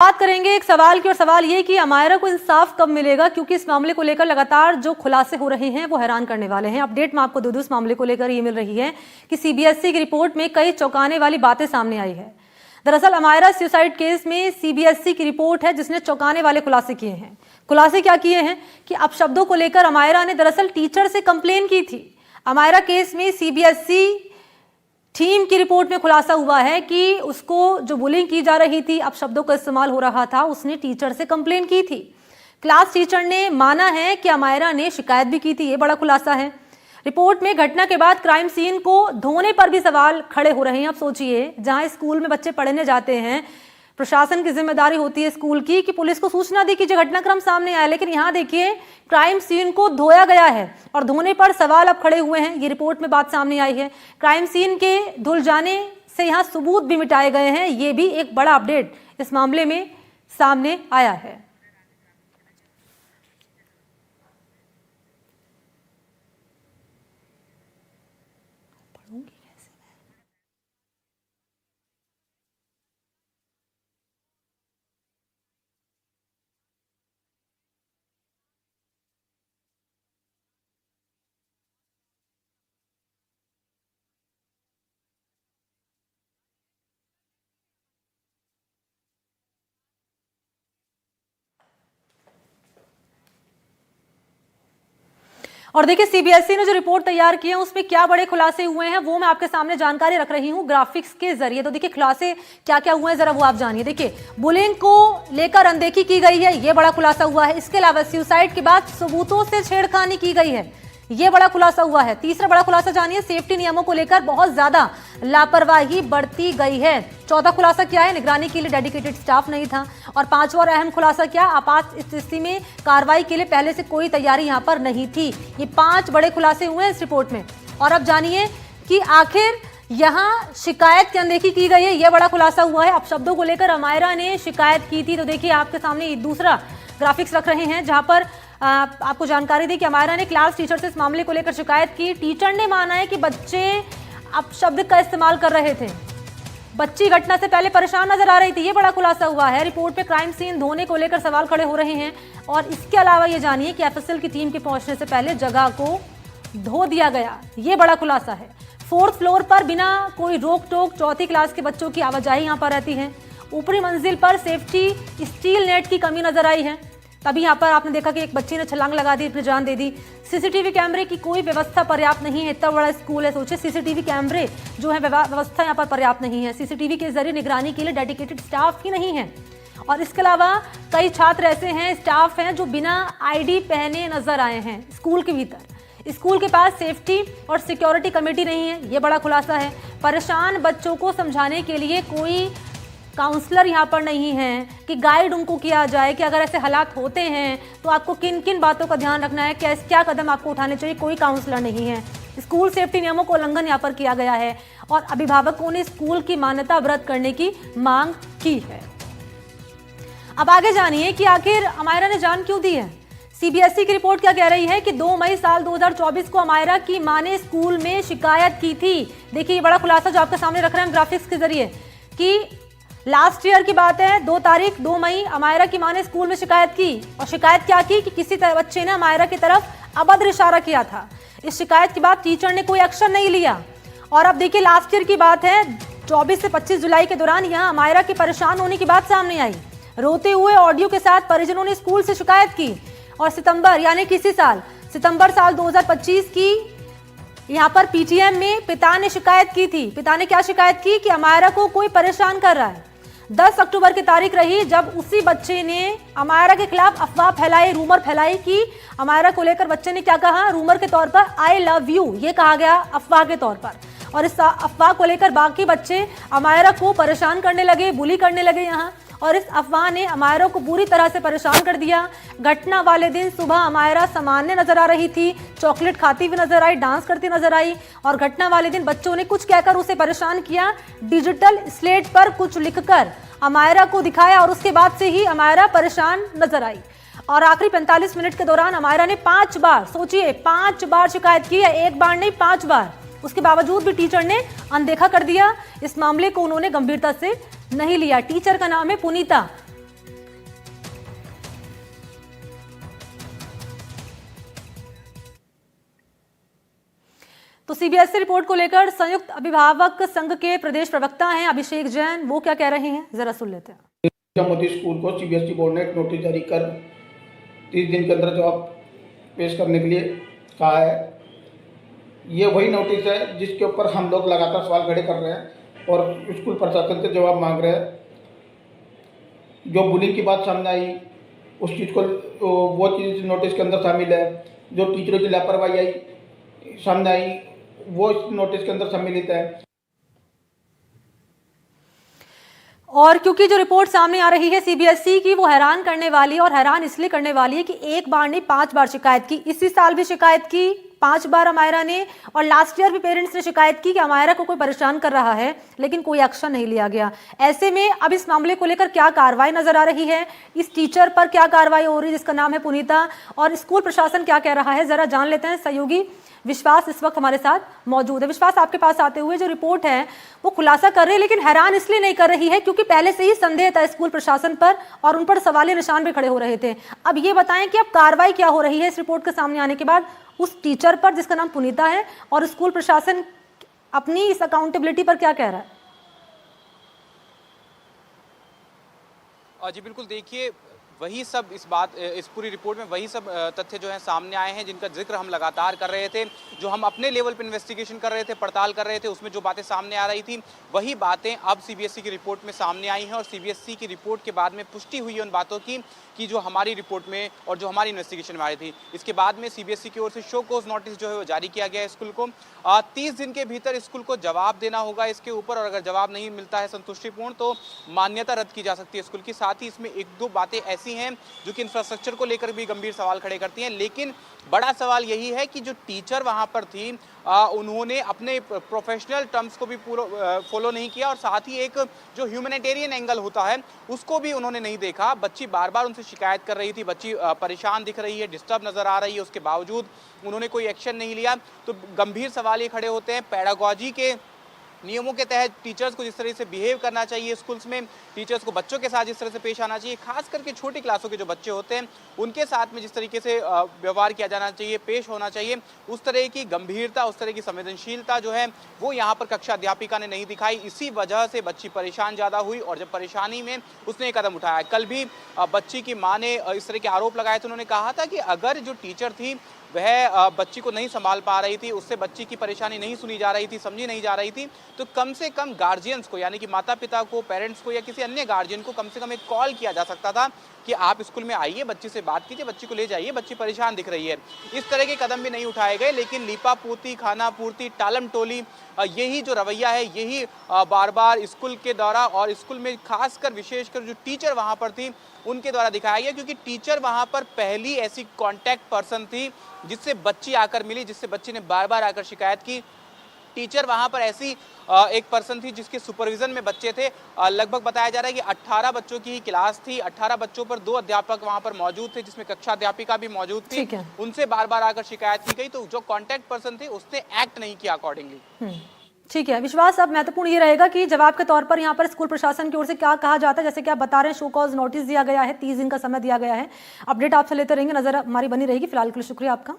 बात करेंगे एक सवाल की, और सवाल ये कि अमायरा को इंसाफ कब मिलेगा, क्योंकि इस मामले को लेकर लगातार जो खुलासे हो रहे हैं वो हैरान करने वाले हैं। अपडेट मैं आपको दे दूं इस मामले को लेकर ये मिल रही है कि सीबीएसई की रिपोर्ट में कई चौंकाने वाली बातें सामने आई है। दरअसल अमायरा सुसाइड केस में सीबीएसई की रिपोर्ट है जिसने चौंकाने वाले खुलासे किए हैं। खुलासे क्या किए हैं कि अपशब्दों को लेकर अमायरा ने दरअसल टीचर से कंप्लेन की थी। अमायरा केस में सीबीएसई टीम की रिपोर्ट में खुलासा हुआ है कि उसको जो बुलिंग की जा रही थी, अपशब्दों का इस्तेमाल हो रहा था, उसने टीचर से कंप्लेन की थी। क्लास टीचर ने माना है कि अमायरा ने शिकायत भी की थी। ये बड़ा खुलासा है। रिपोर्ट में घटना के बाद क्राइम सीन को धोने पर भी सवाल खड़े हो रहे हैं। अब सोचिए, जहां स्कूल में बच्चे पढ़ने जाते हैं, प्रशासन की जिम्मेदारी होती है स्कूल की कि पुलिस को सूचना दी कि जो घटनाक्रम सामने आया, लेकिन यहाँ देखिए क्राइम सीन को धोया गया है और धोने पर सवाल अब खड़े हुए हैं। ये रिपोर्ट में बात सामने आई है। क्राइम सीन के धुल जाने से यहाँ सबूत भी मिटाए गए हैं। ये भी एक बड़ा अपडेट इस मामले में सामने आया है। और देखिए सीबीएसई ने जो रिपोर्ट तैयार की है उसमें क्या बड़े खुलासे हुए हैं वो मैं आपके सामने जानकारी रख रही हूं ग्राफिक्स के जरिए। तो देखिए खुलासे क्या क्या हुए हैं जरा वो आप जानिए। देखिए बुलिंग को लेकर अनदेखी की गई है, ये बड़ा खुलासा हुआ है। इसके अलावा सुसाइड के बाद सबूतों से छेड़खानी की गई है, ये बड़ा खुलासा हुआ है। तीसरा बड़ा खुलासा जानिए, सेफ्टी नियमों को लेकर बहुत ज्यादा लापरवाही बरती गई है। चौथा खुलासा क्या है, निगरानी के लिए डेडिकेटेड स्टाफ नहीं था। और पांचवा और अहम खुलासा क्या, आपात स्थिति में कार्रवाई के लिए पहले से कोई तैयारी यहां पर नहीं थी। ये 5 बड़े खुलासे हुए हैं इस रिपोर्ट में। और अब जानिए कि आखिर यहां शिकायत की अनदेखी की गई है, यह बड़ा खुलासा हुआ है। अपशब्दों को लेकर अमायरा ने शिकायत की थी। तो देखिए आपके सामने दूसरा ग्राफिक्स रख रहे हैं जहां पर आपको जानकारी दी कि अमायरा ने क्लास टीचर से इस मामले को लेकर शिकायत की। टीचर ने माना है कि बच्चे अपशब्द का इस्तेमाल कर रहे थे। बच्ची घटना से पहले परेशान नजर आ रही थी, ये बड़ा खुलासा हुआ है। रिपोर्ट पे क्राइम सीन धोने को लेकर सवाल खड़े हो रहे हैं। और इसके अलावा ये जानिए कि एफएसएल की टीम के पहुंचने से पहले जगह को धो दिया गया, ये बड़ा खुलासा है। 4th फ्लोर पर बिना कोई रोक टोक 4th क्लास के बच्चों की आवाजाही यहाँ पर रहती है। ऊपरी मंजिल पर सेफ्टी स्टील नेट की कमी नजर आई है। तभी यहाँ पर आपने देखा कि एक बच्ची ने छलांग लगा दी, अपनी जान दे दी। सीसीटीवी कैमरे की कोई व्यवस्था पर्याप्त नहीं है। इतना बड़ा स्कूल है, सोचिए सीसीटीवी कैमरे जो है व्यवस्था यहाँ पर पर्याप्त नहीं है। सीसीटीवी के जरिए निगरानी के लिए डेडिकेटेड स्टाफ ही नहीं है। और इसके अलावा कई छात्र ऐसे हैं, स्टाफ हैं जो बिना आईडी पहने नजर आए हैं स्कूल के भीतर। स्कूल के पास सेफ्टी और सिक्योरिटी कमेटी नहीं है, ये बड़ा खुलासा है। परेशान बच्चों को समझाने के लिए कोई काउंसलर यहाँ पर नहीं है कि गाइड उनको किया जाए कि अगर ऐसे हालात होते हैं तो आपको किन किन बातों का ध्यान रखना है, क्या कदम आपको उठाने चाहिए, कोई काउंसलर नहीं है। स्कूल सेफ्टी नियमों को उल्लंघन यहाँ पर किया गया है और अभिभावकों ने स्कूल की मान्यता रद्द करने की मांग की है। अब आगे जानिए कि आखिर अमायरा ने जान क्यों दी है। सीबीएसई की रिपोर्ट क्या कह रही है कि 2 मई साल 2024 को अमायरा की मां ने स्कूल में शिकायत की थी। देखिए ये बड़ा खुलासा जो आपके सामने रख रहे हैं ग्राफिक्स के जरिए कि लास्ट ईयर की बात है, 2 मई अमायरा की मां ने स्कूल में शिकायत की। और शिकायत क्या की कि किसी बच्चे ने अमायरा की तरफ अभद्र इशारा किया था। इस शिकायत के बाद टीचर ने कोई एक्शन नहीं लिया। और अब देखिए लास्ट ईयर की बात है, 24 से 25 जुलाई के दौरान यहां अमायरा के परेशान होने की बात सामने आई। रोते हुए ऑडियो के साथ परिजनों ने स्कूल से शिकायत की। और सितंबर यानी किसी साल सितंबर साल 2025 की यहाँ पर पीटीएम में पिता ने शिकायत की थी। पिता ने क्या शिकायत की कि अमायरा को कोई परेशान कर रहा है। 10 अक्टूबर की तारीख रही जब उसी बच्चे ने अमायरा के खिलाफ अफवाह फैलाई, रूमर फैलाई कि अमायरा को लेकर बच्चे ने क्या कहा, रूमर के तौर पर आई लव यू, ये कहा गया अफवाह के तौर पर। और इस अफवाह को लेकर बाकी बच्चे अमायरा को परेशान करने लगे, बुली करने लगे यहाँ। और इस अफवाह ने अमायरा को बुरी तरह से परेशान कर दिया। घटना वाले दिन सुबह अमायरा सामान्य नजर आ रही थी, चॉकलेट खाती हुई नजर आई, डांस करती नजर आई। और घटना वाले दिन बच्चों ने कुछ कहकर उसे परेशान किया, डिजिटल स्लेट पर कुछ लिखकर अमायरा को दिखाया और उसके बाद से ही अमायरा परेशान नजर आई। और आखिरी 45 मिनट के दौरान अमायरा ने 5 बार, सोचिए 5 बार शिकायत की है, एक बार नहीं 5 बार। उसके बावजूद भी टीचर ने अनदेखा कर दिया। इस मामले को उन्होंने गंभीरता से नहीं लिया। टीचर का नाम है पुनीता। तो सीबीएसई रिपोर्ट को लेकर संयुक्त अभिभावक संघ के प्रदेश प्रवक्ता हैं अभिषेक जैन, वो क्या कह रहे हैं जरा सुन लेते हैं। मोदी स्कूल को सीबीएसई बोर्ड ने एक नोटिस जारी कर 30 दिन के अंदर जवाब पेश करने के लिए कहा है। ये वही नोटिस है जिसके ऊपर हम लोग लगातार सवाल खड़े कर रहे हैं और स्कूल प्रशासन से जवाब मांग रहे हैं। जो बुलिंग की बात सामने आई उस चीज़ को वो चीज़ नोटिस के अंदर शामिल है। जो टीचरों की लापरवाही आई सामने आई वो इस नोटिस के अंदर सम्मिलित है। और क्योंकि जो रिपोर्ट सामने आ रही है सीबीएसई की वो हैरान करने वाली, और हैरान इसलिए करने वाली है कि एक बार नहीं 5 बार शिकायत की। इसी साल भी शिकायत की 5 बार अमायरा ने, और लास्ट ईयर भी पेरेंट्स ने शिकायत की कि अमायरा को कोई परेशान कर रहा है, लेकिन कोई एक्शन नहीं लिया गया। ऐसे में अब इस मामले को लेकर क्या कार्रवाई नजर आ रही है, इस टीचर पर क्या कार्रवाई हो रही है जिसका नाम है पुनीता, और स्कूल प्रशासन क्या कह रहा है, जरा जान लेते हैं। सहयोगी विश्वास इस वक्त हमारे साथ मौजूद है। विश्वास, आपके पास आते हुए जो रिपोर्ट है वो खुलासा कर रही है, लेकिन हैरान इसलिए नहीं कर रही है क्योंकि पहले से ही संदेह था स्कूल प्रशासन पर और उन पर सवालिया निशान भी खड़े हो रहे थे। अब ये बताएं कि अब कार्रवाई क्या हो रही है इस रिपोर्ट के सामने आने के बाद उस टीचर पर जिसका नाम पुनीता है, और स्कूल प्रशासन अपनी इस अकाउंटेबिलिटी पर क्या कह रहा है? जी बिल्कुल, देखिए वही सब इस पूरी रिपोर्ट में वही सब तथ्य जो हैं सामने आए हैं जिनका जिक्र हम लगातार कर रहे थे। जो हम अपने लेवल पर इन्वेस्टिगेशन कर रहे थे, पड़ताल कर रहे थे, उसमें जो बातें सामने आ रही थी वही बातें अब सीबीएसई की रिपोर्ट में सामने आई हैं। और सीबीएसई की रिपोर्ट के बाद में पुष्टि हुई है उन बातों की कि जो हमारी रिपोर्ट में और जो हमारी इन्वेस्टिगेशन में आ रही थी। इसके बाद में सीबीएसई की ओर से शो कोज नोटिस जो है वो जारी किया गया है स्कूल को। 30 दिन के भीतर स्कूल को जवाब देना होगा इसके ऊपर, और अगर जवाब नहीं मिलता है संतुष्टिपूर्ण तो मान्यता रद्द की जा सकती है स्कूल की। साथ ही इसमें 1-2 बातें ऐसी हैं जो कि इंफ्रास्ट्रक्चर को लेकर भी गंभीर सवाल खड़े करती हैं। लेकिन बड़ा सवाल यही है कि जो टीचर वहां पर थी उन्होंने अपने प्रोफेशनल टर्म्स को भी पूरा फॉलो नहीं किया, और साथ ही एक जो ह्यूमैनिटेरियन एंगल होता है उसको भी उन्होंने नहीं देखा। बच्ची बार बार उनसे शिकायत कर रही थी, बच्ची परेशान दिख रही है, डिस्टर्ब नजर आ रही है, उसके बावजूद उन्होंने कोई एक्शन नहीं लिया। तो गंभीर सवाल ये खड़े होते हैं पेडागोजी के नियमों के तहत टीचर्स को जिस तरह से बिहेव करना चाहिए स्कूल्स में, टीचर्स को बच्चों के साथ जिस तरह से पेश आना चाहिए, खास करके छोटी क्लासों के जो बच्चे होते हैं उनके साथ में जिस तरीके से व्यवहार किया जाना चाहिए, पेश होना चाहिए, उस तरह की गंभीरता, उस तरह की संवेदनशीलता जो है वो यहाँ पर कक्षा अध्यापिका ने नहीं दिखाई। इसी वजह से बच्ची परेशान ज़्यादा हुई, और जब परेशानी में उसने एक कदम उठाया। कल भी बच्ची की माँ ने इस तरह के आरोप लगाए थे। उन्होंने कहा था कि अगर जो टीचर थी वह बच्ची को नहीं संभाल पा रही थी, उससे बच्ची की परेशानी नहीं सुनी जा रही थी, समझी नहीं जा रही थी, तो कम से कम गार्जियंस को, यानी कि माता पिता को, पेरेंट्स को या किसी अन्य गार्जियन को कम से कम एक कॉल किया जा सकता था कि आप स्कूल में आइए, बच्ची से बात कीजिए, बच्ची को ले जाइए, बच्ची परेशान दिख रही है। इस तरह के कदम भी नहीं उठाए गए, लेकिन लीपापूर्ति, खाना पूर्ति, टालम टोली, यही जो रवैया है यही बार बार स्कूल के द्वारा और स्कूल में खासकर विशेषकर जो टीचर वहाँ पर थी उनके द्वारा दिखाया गया। क्योंकि टीचर वहाँ पर पहली ऐसी कॉन्टैक्ट पर्सन थी जिससे बच्ची आकर मिली, जिससे बच्ची ने बार बार आकर शिकायत की। टीचर वहां पर ऐसी एक पर्सन थी जिसके सुपरविजन में बच्चे थे। लगभग बताया जा रहा है कि 18 बच्चों की ही क्लास थी। 18 बच्चों पर 2 अध्यापक वहां पर मौजूद थे, जिसमें कक्षा अध्यापिका भी मौजूद थी। उनसे बार बार आकर शिकायत की गई, तो जो कॉन्टैक्ट पर्सन थे उसने एक्ट नहीं किया अकॉर्डिंगली। ठीक है विश्वास, अब महत्वपूर्ण ये रहेगा कि जवाब के तौर पर यहाँ पर स्कूल प्रशासन की ओर से क्या कहा जाता है। जैसे कि आप बता रहे हैं शो कॉज नोटिस दिया गया है, 30 दिन का समय दिया गया है। अपडेट आपसे लेते रहेंगे, नजर हमारी बनी रहेगी। फिलहाल के लिए शुक्रिया आपका।